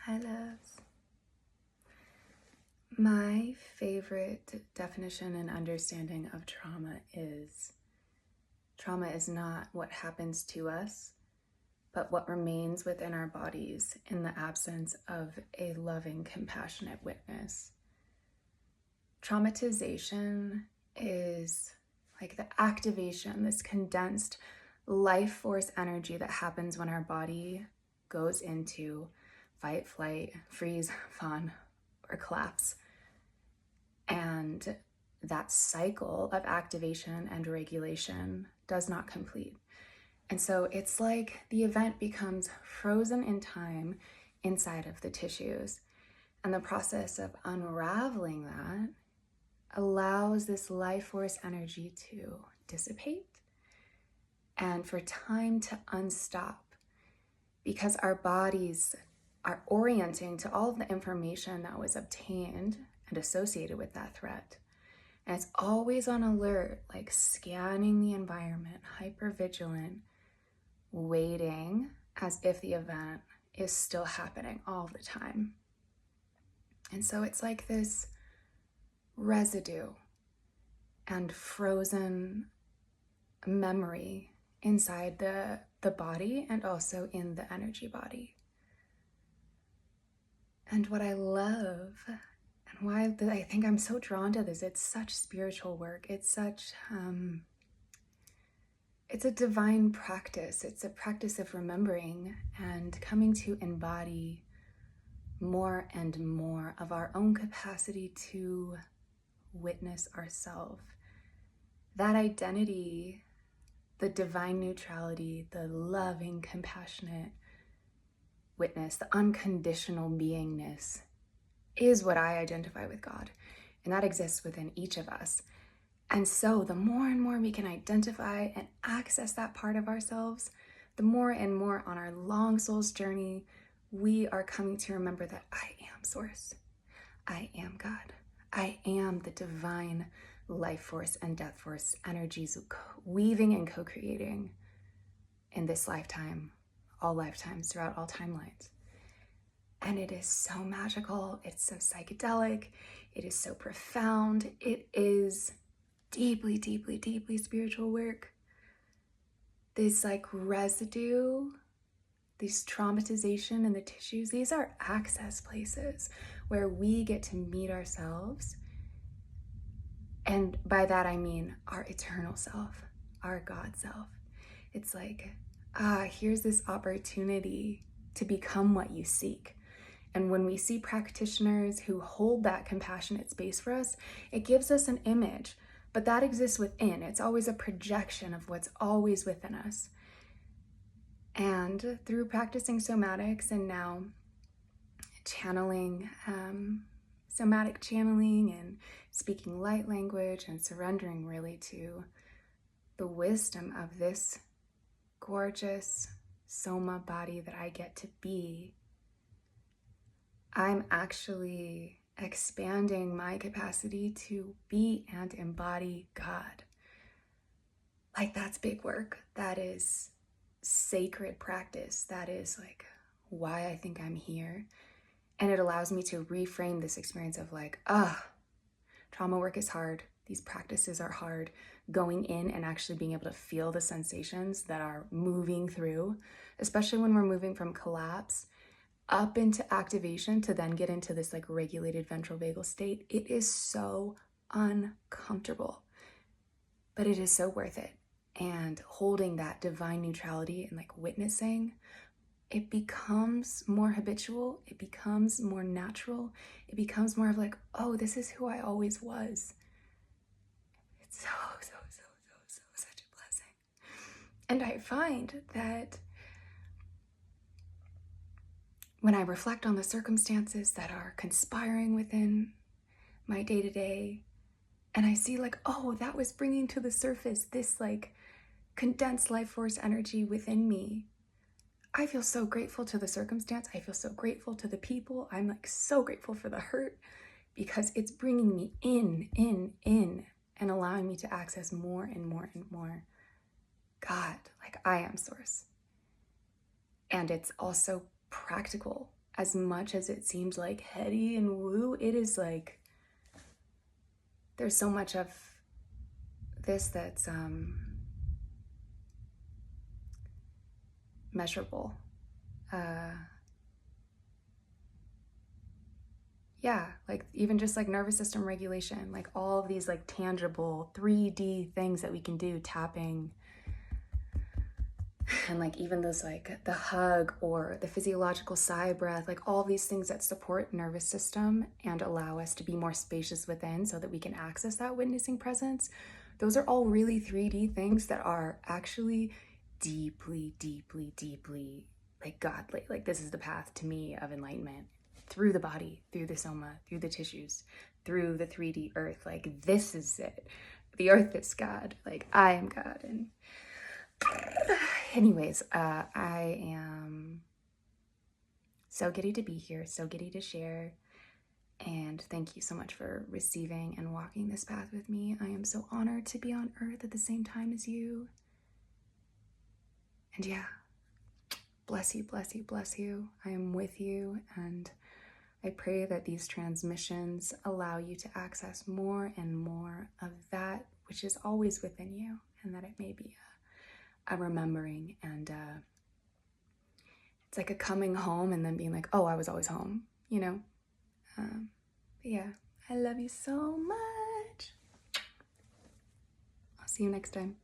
Hi, loves. My favorite definition and understanding of trauma is not what happens to us, but what remains within our bodies in the absence of a loving, compassionate witness. Traumatization is like the activation, this condensed life force energy that happens when our body goes into fight, flight, freeze, fawn, or collapse. And that cycle of activation and regulation does not complete. And so it's like the event becomes frozen in time inside of the tissues. And the process of unraveling that allows this life force energy to dissipate and for time to unstop, because our bodies are orienting to all of the information that was obtained and associated with that threat. And it's always on alert, like scanning the environment, hyper vigilant, waiting as if the event is still happening all the time. And so it's like this residue and frozen memory inside the body and also in the energy body. And what I love and why I think I'm so drawn to this, it's such spiritual work. It's such, it's a divine practice. It's a practice of remembering and coming to embody more and more of our own capacity to witness ourselves. That identity, the divine neutrality, the loving, compassionate witness, the unconditional beingness is what I identify with God. And that exists within each of us. And so the more and more we can identify and access that part of ourselves, the more and more on our long soul's journey, we are coming to remember that I am Source. I am God. I am the divine life force and death force energies weaving and co-creating in this lifetime, all lifetimes, throughout all timelines. And it is so magical. It's so psychedelic. It is so profound. It is deeply, deeply, deeply spiritual work. This like residue, this traumatization in the tissues, these are access places where we get to meet ourselves. And by that I mean our eternal self, our God self. It's like, here's this opportunity to become what you seek. And when we see practitioners who hold that compassionate space for us, it gives us an image, but that exists within. It's always a projection of what's always within us. And through practicing somatics and now channeling, somatic channeling and speaking light language and surrendering really to the wisdom of this gorgeous soma body that I get to be, I'm actually expanding my capacity to be and embody God. Like, that's big work. That is sacred practice. That is like why I think I'm here. And it allows me to reframe this experience of like, trauma work is hard. These practices are hard. Going in and actually being able to feel the sensations that are moving through, especially when we're moving from collapse up into activation to then get into this like regulated ventral vagal state. It is so uncomfortable, but it is so worth it. And holding that divine neutrality and like witnessing, it becomes more habitual. It becomes more natural. It becomes more of like, oh, this is who I always was. It's so such a blessing. And I find that when I reflect on the circumstances that are conspiring within my day-to-day, and I see like, oh, that was bringing to the surface this like condensed life force energy within me, I feel so grateful to the circumstance. I feel so grateful to the people. I'm like so grateful for the hurt, because it's bringing me in, and allowing me to access more and more and more God, like I am Source. And it's also practical as much as it seems like heady and woo, it is like, there's so much of this that's measurable. Yeah, like even just like nervous system regulation, like all of these like tangible 3D things that we can do, tapping, and like even those like the hug or the physiological sigh breath, like all these things that support nervous system and allow us to be more spacious within so that we can access that witnessing presence. Those are all really 3D things that are actually deeply, deeply, deeply like godly. Like this is the path to me of enlightenment, through the body, through the soma, through the tissues, through the 3D earth. Like this is it. The earth is God. Like I am God. And anyways, I am so giddy to be here, so giddy to share. And thank you so much for receiving and walking this path with me. I am so honored to be on earth at the same time as you. And yeah, bless you, bless you, bless you. I am with you, and I pray that these transmissions allow you to access more and more of that which is always within you, and that it may be a remembering, and it's like a coming home and then being like, oh, I was always home, you know? But yeah, I love you so much. I'll see you next time.